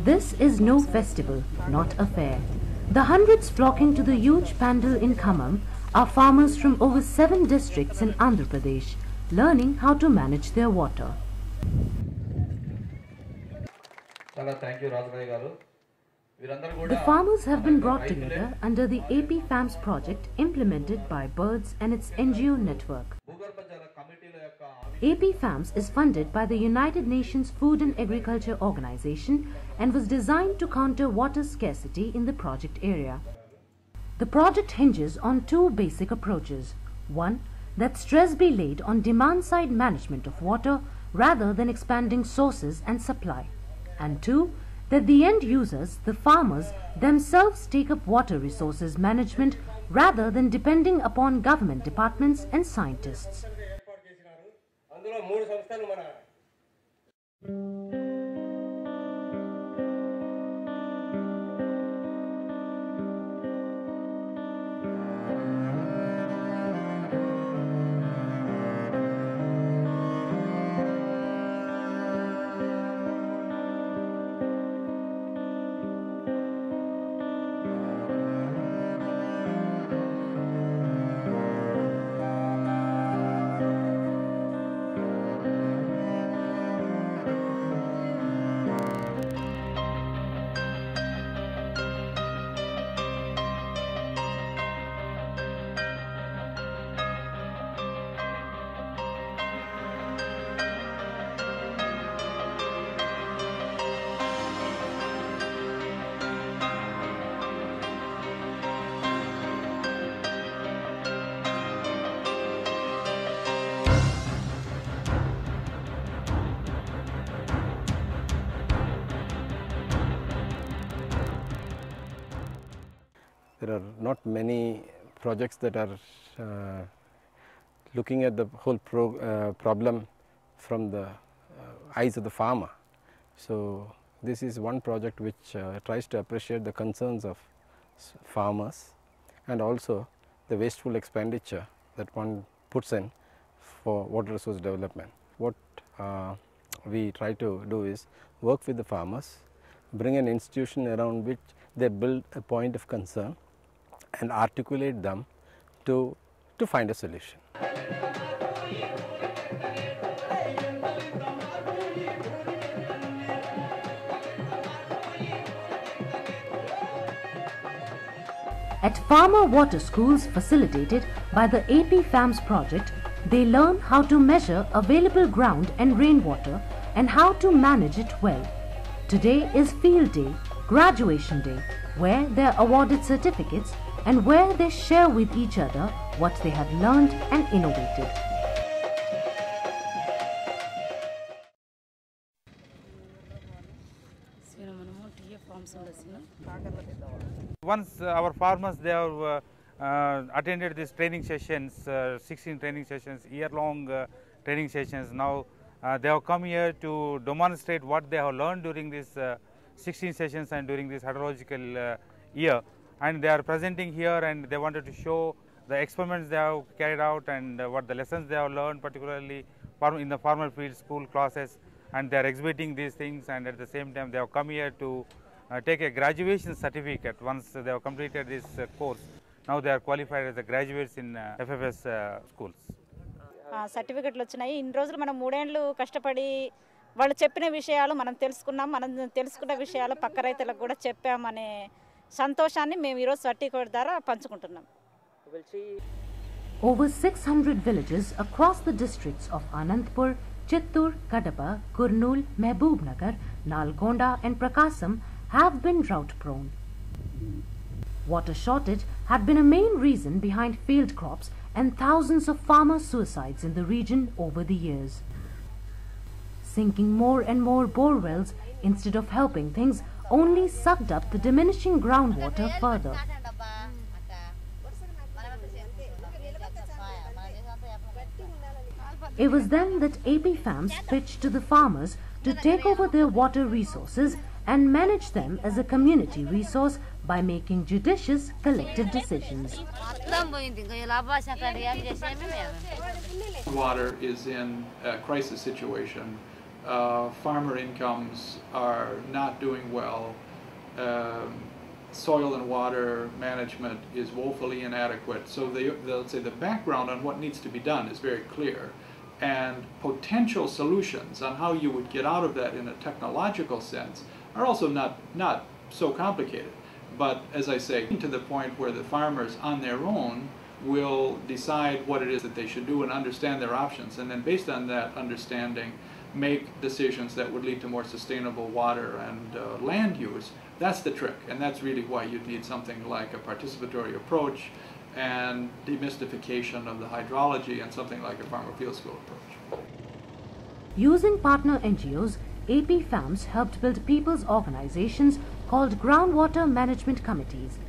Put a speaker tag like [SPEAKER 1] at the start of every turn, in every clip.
[SPEAKER 1] This is no festival, not a fair. The hundreds flocking to the huge pandal in Khammam are farmers from over 7 districts in Andhra Pradesh, learning how to manage their water. The farmers have been brought together under the APFAMGS project implemented by BIRDS and its NGO network. APFAMGS is funded by the United Nations Food and Agriculture Organization and was designed to counter water scarcity in the project area. The project hinges on 2 basic approaches. One, that stress be laid on demand-side management of water rather than expanding sources and supply. And 2, that the end users, the farmers, themselves take up water resources management rather than depending upon government departments and scientists.
[SPEAKER 2] There are not many projects that are looking at the whole problem from the eyes of the farmer. So this is one project which tries to appreciate the concerns of farmers and also the wasteful expenditure that one puts in for water resource development. What we try to do is work with the farmers, bring an institution around which they build a point of concern and articulate them to find a solution.
[SPEAKER 1] At farmer water schools facilitated by the APFAMGS project, they learn how to measure available ground and rainwater and how to manage it well. Today is field day, graduation day, where they are awarded certificates and where they share with each other what they have learned and innovated.
[SPEAKER 3] Once our farmers, they have attended these training sessions, 16 training sessions, year-long training sessions. Now they have come here to demonstrate what they have learned during these 16 sessions and during this hydrological year. And they are presenting here and they wanted to show the experiments they have carried out and what the lessons they have learned, particularly in the farmer field school classes, and they are exhibiting these things, and at the same time they have come here to take a graduation certificate. Once they have completed this course, now they are qualified as the graduates in FFS schools.
[SPEAKER 4] సర్టిఫికెట్లు వచ్చినాయి. ఇన్ని రోజులు మనం 3 ఏళ్ళు కష్టపడి వాళ్ళు చెప్పిన విషయాలు మనం తెలుసుకున్నాం. మనం తెలుసుకున్న విషయాలు పక్క రైతులకు కూడా చెప్పామనే సంతోషాన్ని మేము ఈ రోజు సర్టిఫికెట్ ద్వారా పంచుకుంటున్నాం.
[SPEAKER 1] Over 600 villages across the districts of Anantapur, Chittoor, Kadapa, Kurnool, Mehboob-nagar, Nalgonda and Prakasam have been drought prone. Water shortage had been a main reason behind failed crops and thousands of farmer suicides in the region over the years. Sinking more and more bore wells instead of helping things only sucked up the diminishing groundwater further. It was then that APFAMGS pitched to the farmers to take over their water resources and manage them as a community resource by making judicious collective decisions.
[SPEAKER 5] Water is in a crisis situation farmer incomes are not doing well. Soil and water management is woefully inadequate. So they'll say the background on what needs to be done is very clear, and potential solutions on how you would get out of that in a technological sense are also not so complicated. But as I say, to the point where the farmers on their own will decide what it is that they should do and understand their options, and then based on that understanding make decisions that would lead to more sustainable water and land use. That's the trick, and that's really why you'd need something like a participatory approach and demystification of the hydrology and something like a farmer field school approach.
[SPEAKER 1] Using partner NGOs, APFAMGS helped build people's organizations called Groundwater Management Committees.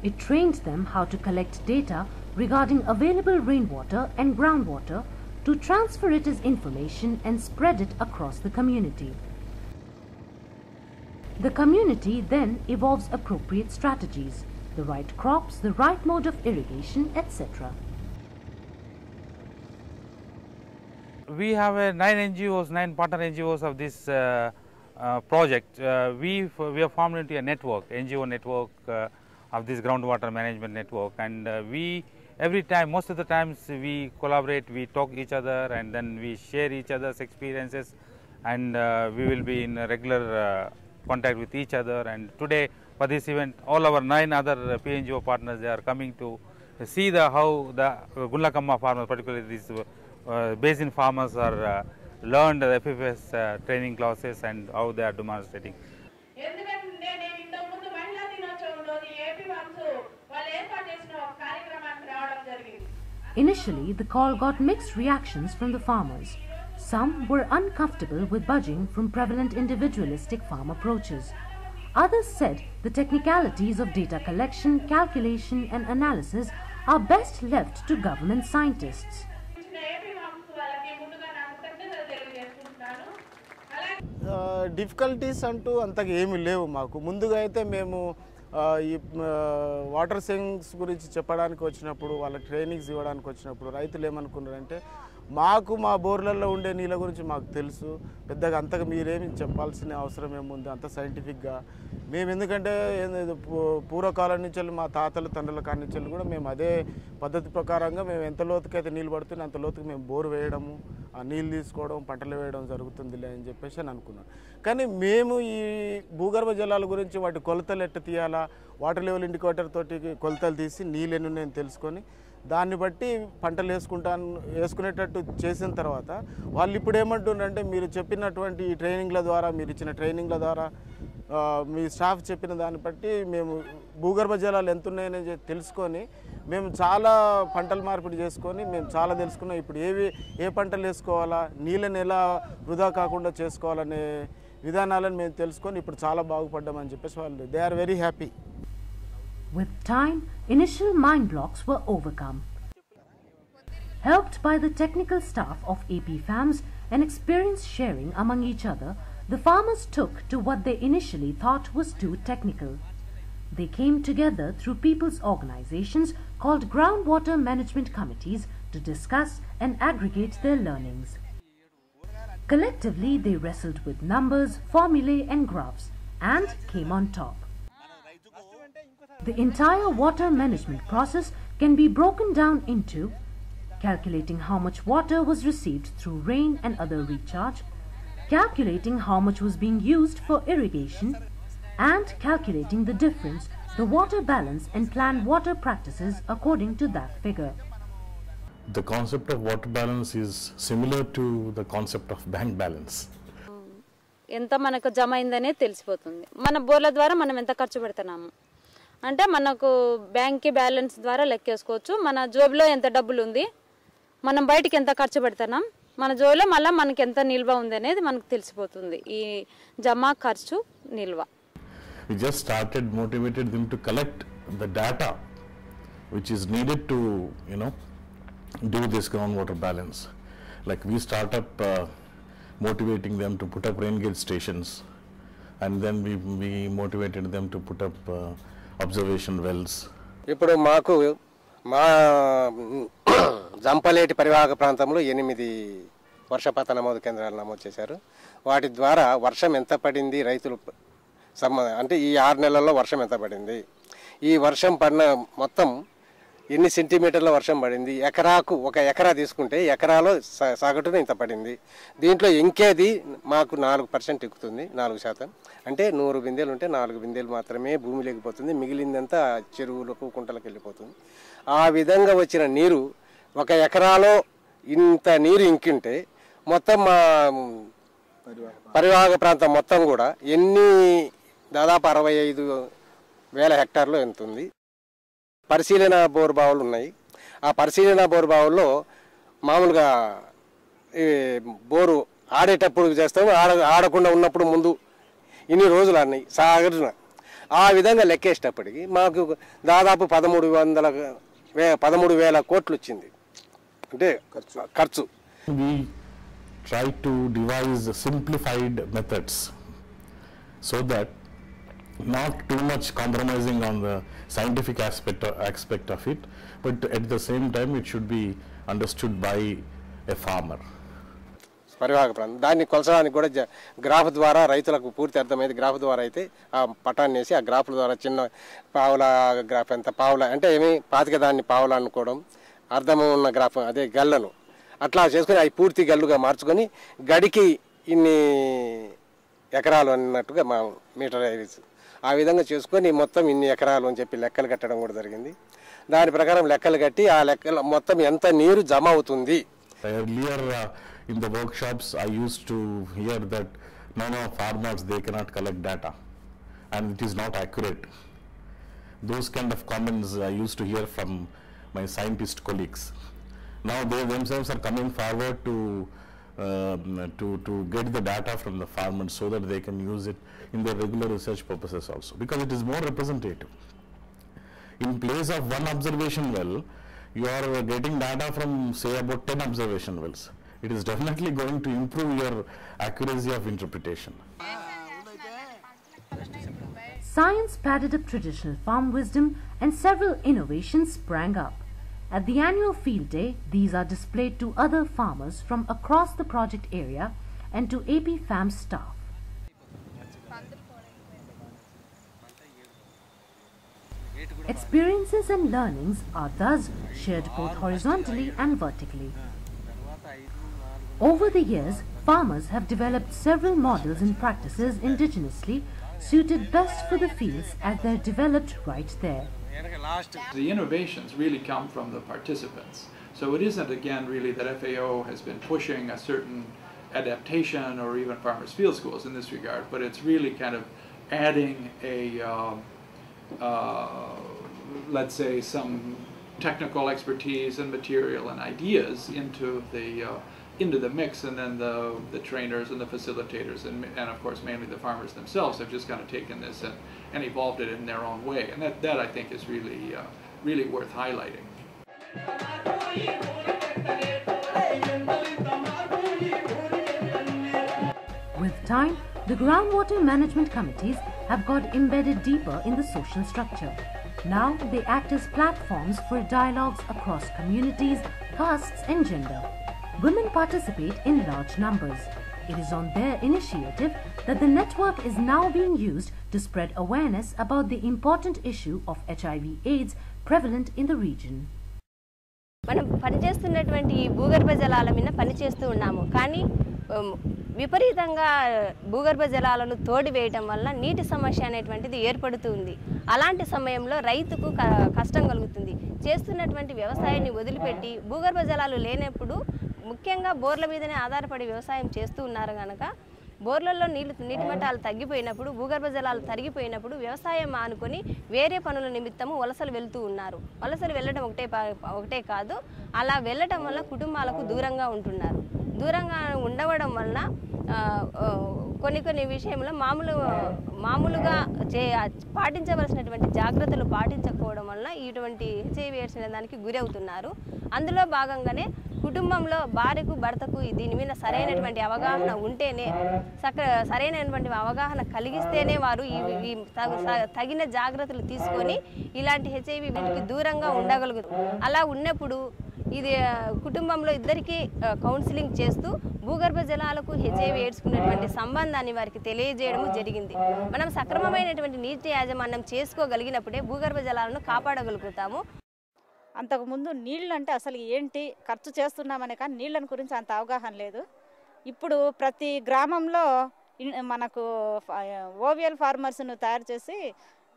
[SPEAKER 1] It trained them how to collect data regarding available rainwater and groundwater to transfer it as information and spread it across the community. The community then evolves appropriate strategies, the right crops, the right mode of irrigation, etc.
[SPEAKER 3] We have 9 partner NGOs of this project. We have formed into a network, NGO network of this groundwater management network, and every time, most of the times we collaborate, we talk each other, and then we share each other's experiences, and we will be in regular contact with each other. And today for this event, all our 9 other PNGO partners, they are coming to see how the Gunlakamma farmers, particularly these basin farmers, are learned the FFS training classes and how they are demonstrating.
[SPEAKER 1] Initially, the call got mixed reactions from the farmers. Some were uncomfortable with budging from prevalent individualistic farm approaches. Others said the technicalities of data collection, calculation and analysis are best left to government scientists.
[SPEAKER 6] Difficulties అంటూ అంతగా ఏమీ లేవు మాకు. ముందుగా అయితే మేము ఈ water savings గురించి చెప్పడానికి వచ్చినప్పుడు, వాళ్ళకి ట్రైనింగ్స్ ఇవ్వడానికి వచ్చినప్పుడు రైతులు ఏమనుకున్నారంటే, మాకు మా బోర్లలో ఉండే నీళ్ళ గురించి మాకు తెలుసు, పెద్దగా అంతగా మీరేమి చెప్పాల్సిన అవసరం ఏముంది, అంత సైంటిఫిక్గా మేము, ఎందుకంటే పూర్వకాలం నుంచి మా తాతలు తండ్రుల కాడి నుంచి కూడా మేము అదే పద్ధతి ప్రకారంగా మేము ఎంత లోతుకైతే నీళ్ళు పడుతుంది అంత లోతుకు మేము బోరు వేయడము, ఆ నీళ్ళు తీసుకోవడం, పంటలు వేయడం జరుగుతుందిలే అని చెప్పేసి అని అనుకున్నాను. కానీ మేము ఈ భూగర్భ జలాల గురించి వాటి కొలతలు ఎట్ట తీయాలా, వాటర్ లెవెల్ ఇండికేటర్ తోటి కొలతలు తీసి నీళ్ళు ఎన్ని ఉన్నాయని తెలుసుకొని దాన్ని బట్టి పంటలు వేసుకునేటట్టు చేసిన తర్వాత వాళ్ళు ఇప్పుడు ఏమంటున్నారంటే, మీరు చెప్పినటువంటి ఈ ట్రైనింగ్ల ద్వారా, మీరు ఇచ్చిన ట్రైనింగ్ల ద్వారా, మీ స్టాఫ్ చెప్పిన దాన్ని బట్టి మేము భూగర్భ జలాలు ఎంత ఉన్నాయని తెలుసుకొని మేము చాలా పంటలు మార్పిడి చేసుకొని మేము చాలా తెలుసుకున్నాం. ఇప్పుడు ఏ పంటలు వేసుకోవాలా, నీళ్ళని ఎలా వృధా కాకుండా చేసుకోవాలనే విధానాలను మేము తెలుసుకొని ఇప్పుడు చాలా బాగుపడ్డామని చెప్పేసి వాళ్ళు, they are very happy.
[SPEAKER 1] With time, initial mind blocks were overcome. Helped by the technical staff of APFAMGS and experience sharing among each other, the farmers took to what they initially thought was too technical. They came together through people's organizations called Groundwater Management Committees to discuss and aggregate their learnings. Collectively, they wrestled with numbers, formulae and graphs and came on top. The entire water management process can be broken down into calculating how much water was received through rain and other recharge, calculating how much was being used for irrigation, and calculating the difference, the water balance and planned water practices according to that figure.
[SPEAKER 7] The concept of water balance is similar to the concept of bank balance.
[SPEAKER 8] ఎంత మనకు జమ అయిందనే తెలిసిపోతుంది. మన బోర్ల ద్వారా మనం ఎంత ఖర్చు పెడుతున్నాము అంటే మనకు బ్యాంక్ బ్యాలెన్స్ ద్వారా లెక్కేసుకోవచ్చు. మన జోబులో ఎంత డబ్బులు ఉంది, మనం బయటికి ఎంత ఖర్చు పెడుతున్నాం, మన జోబులో మళ్ళీ మనకి ఎంత నిల్వ ఉంది అనేది మనకు తెలిసిపోతుంది. ఈ జమ ఖర్చు నిల్వ.
[SPEAKER 7] We just started, motivated them to collect the data which is needed to, do this groundwater balance. Like we start up motivating them to put up rain gauge stations, and then we motivated them to put up observation wells.
[SPEAKER 9] ఇప్పుడు మాకు మా జంపలేటి పరివాహక ప్రాంతంలో 8 వర్షపాత నమోదు కేంద్రాలు నమోదు చేశారు. వాటి ద్వారా వర్షం ఎంత పడింది, రైతులు అంటే ఈ 6 నెలల్లో వర్షం ఎంత పడింది, ఈ వర్షం పడిన మొత్తం ఎన్ని సెంటీమీటర్ల వర్షం పడింది, ఎకరాకు 1 ఎకరా తీసుకుంటే ఎకరాలో సగటున ఇంత పడింది. దీంట్లో ఇంకేది మాకు 4% ఎక్కుతుంది, 4%. అంటే 100 బిందెలు ఉంటే 4 బిందెలు మాత్రమే భూమి లేకపోతుంది, మిగిలిందంతా చెరువులకు కుంటలకు వెళ్ళిపోతుంది. ఆ విధంగా వచ్చిన నీరు 1 ఎకరాలో ఇంత నీరు ఇంకింటే మొత్తం మా పరివాహక ప్రాంతం మొత్తం కూడా దాదాపు 65,000 హెక్టార్లు ఎంతుంది. పరిశీలన బోరుబావులు ఉన్నాయి. ఆ పరిశీలన బోరుబావుల్లో మామూలుగా బోరు ఆడేటప్పుడు చేస్తాము, ఆడకుండా ఉన్నప్పుడు ముందు ఇన్ని రోజులు అన్నాయి సాగరున. ఆ విధంగా లెక్కేసేటప్పటికి మాకు దాదాపు 13,000 కోట్లు వచ్చింది అంటే ఖర్చు.
[SPEAKER 7] We try to devise simplified methods so that not too much compromising on the scientific aspect of it, but at the same time it should be understood by a farmer.
[SPEAKER 9] పరివాహక ప్రాంతం దాన్ని కొలచడానికి కూడా గ్రాఫ్ ద్వారా రైతులకు పూర్తి అర్థమైంది. Graph ద్వారా అయితే ఆ పటాన్ని వేసి ఆ గ్రాఫ్ల ద్వారా చిన్న పావుల గ్రాఫ్ ఎంత పావుల అంటే ఏమి పాతిక దాన్ని పావుల అనుకోవడం, అర్థం ఉన్న గ్రాఫ్ అదే గల్లను అట్లా చేసుకొని అవి పూర్తి గల్లుగా మార్చుకొని గడికి ఇన్ని ఎకరాలు అన్నట్టుగా మా మీటర్ ఐరీస్ ఆ విధంగా చేసుకొని మొత్తం ఇన్ని ఎకరాలు అని చెప్పి లెక్కలు కట్టడం కూడా జరిగింది. దాని ప్రకారం లెక్కలు కట్టి ఆ లెక్కలు మొత్తం ఎంత నీరు జమ అవుతుంది.
[SPEAKER 7] Earlier in the workshops I used to hear that no farmers they cannot collect data and it is not accurate. Those kind of comments I used to hear from my scientist colleagues. Now they themselves are coming forward to get the data from the farmers so that they can use it in their regular research purposes also, because it is more representative. In place of one observation well, you are getting data from say about 10 observation wells. It is definitely going to improve your accuracy of interpretation.
[SPEAKER 1] Science padded up traditional farm wisdom and several innovations sprang up. At the annual field day, these are displayed to other farmers from across the project area and to APFAMGS staff. Experiences and learnings are thus shared both horizontally and vertically. Over the years, farmers have developed several models and practices indigenously suited best for the fields as they're developed right there.
[SPEAKER 5] The innovations really come from the participants. So it isn't again really that FAO has been pushing a certain adaptation or even farmers field schools in this regard, but it's really kind of adding a let's say some technical expertise and material and ideas into the mix, and then the trainers and the facilitators and of course mainly the farmers themselves have just kind of taken this and evolved it in their own way, and that I think is really worth highlighting.
[SPEAKER 1] With time, the groundwater management committees have got embedded deeper in the social structure. Now they act as platforms for dialogues across communities, castes and gender. Women participate in large numbers. It is on their initiative that the network is now being used to spread awareness about the important issue of HIV/AIDS prevalent in the region.
[SPEAKER 10] మనం పనిచేస్తున్నటువంటి భూగర్భ జలాల మీద పనిచేస్తూ ఉన్నాము, కానీ విపరీతంగా భూగర్భ జలాలను తోడివేయటం వల్ల నీటి సమస్య అనేటువంటిది ఏర్పడుతుంది. అలాంటి సమయంలో రైతుకు కష్టం కలుగుతుంది. చేస్తున్నటువంటి వ్యవసాయాన్ని వదిలిపెట్టి భూగర్భ జలాలు లేనప్పుడు ముఖ్యంగా బోర్ల మీదనే ఆధారపడి వ్యవసాయం చేస్తూ ఉన్నారు కనుక బోర్లలో నీటి మట్టాలు తగ్గిపోయినప్పుడు, భూగర్భ జలాలు తరిగిపోయినప్పుడు వ్యవసాయం మానుకొని వేరే పనుల నిమిత్తము వలసలు వెళ్తూ ఉన్నారు. వలసలు వెళ్ళడం ఒకటే కాదు, అలా వెళ్ళటం వల్ల కుటుంబాలకు దూరంగా ఉంటున్నారు. దూరంగా ఉండవడం వలన కొన్ని విషయంలో మామూలుగా పాటించవలసినటువంటి జాగ్రత్తలు పాటించకపోవడం వలన ఇటువంటి HIV/AIDS అనే దానికి గురి అవుతున్నారు. అందులో భాగంగానే కుటుంబంలో భార్యకు భర్తకు దీని మీద సరైనటువంటి అవగాహన ఉంటేనే, సరైనటువంటి అవగాహన కలిగిస్తేనే వారు తగిన జాగ్రత్తలు తీసుకొని ఇలాంటి HIV వీటికి దూరంగా ఉండగలుగుతారు. అలా ఉన్నప్పుడు ఇది కుటుంబంలో ఇద్దరికి కౌన్సిలింగ్ చేస్తూ భూగర్భ జలాలకు హెచ్ఐవి ఎయిడ్స్కున్నటువంటి సంబంధాన్ని వారికి తెలియజేయడం జరిగింది. మనం సక్రమమైనటువంటి నీటి యాజమాన్యం చేసుకోగలిగినప్పుడే భూగర్భ జలాలను కాపాడగలుగుతాము.
[SPEAKER 4] అంతకుముందు నీళ్ళు అంటే అసలు ఏంటి, ఖర్చు చేస్తున్నామనే కానీ నీళ్ళని గురించి అంత అవగాహన లేదు. ఇప్పుడు ప్రతి గ్రామంలో మనకు ఓవియల్ ఫార్మర్స్ను తయారు చేసి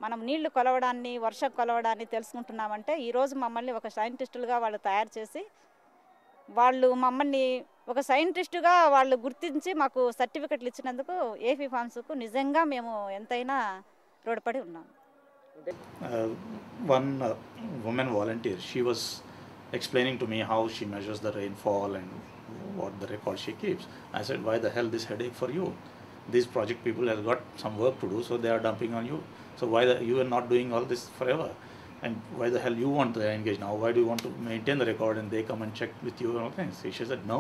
[SPEAKER 4] మనం నీళ్లు కొలవడాన్ని, వర్షం కొలవడాన్ని తెలుసుకుంటున్నామంటే ఈరోజు మమ్మల్ని ఒక సైంటిస్టులుగా వాళ్ళు తయారు చేసి వాళ్ళు మమ్మల్ని ఒక సైంటిస్టుగా వాళ్ళు గుర్తించి మాకు సర్టిఫికెట్లు ఇచ్చినందుకు APFAMGSకు నిజంగా మేము ఎంతైనా రుణపడి ఉన్నాము.
[SPEAKER 11] One woman volunteer, she was explaining to me how she measures the rainfall and what the record she keeps. I said, why the hell this headache for you? These project people have got some work to do, so they are dumping on you. So why you are not doing all this forever? And why the hell you want to engage now? Why do you want to maintain the record and they come and check with you and all things? She said, no,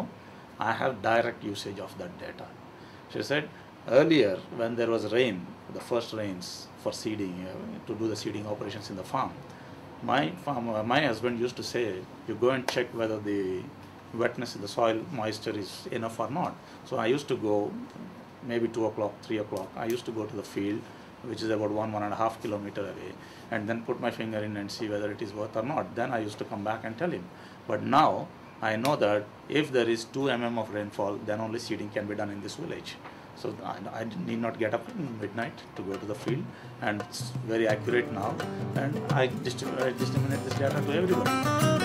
[SPEAKER 11] I have direct usage of that data. She said, earlier when there was rain, the first rains for seeding, to do the seeding operations in the farm, my husband used to say, you go and check whether the wetness in the soil moisture is enough or not. So I used to go maybe 2 o'clock, 3 o'clock. I used to go to the field, which is about 1.5 kilometers away, and then put my finger in and see whether it is worth or not. Then I used to come back and tell him. But now I know that if there is 2 mm of rainfall, then only seeding can be done in this village. So I need not get up in midnight to go to the field, and it's very accurate now, and I disseminate this data to everybody.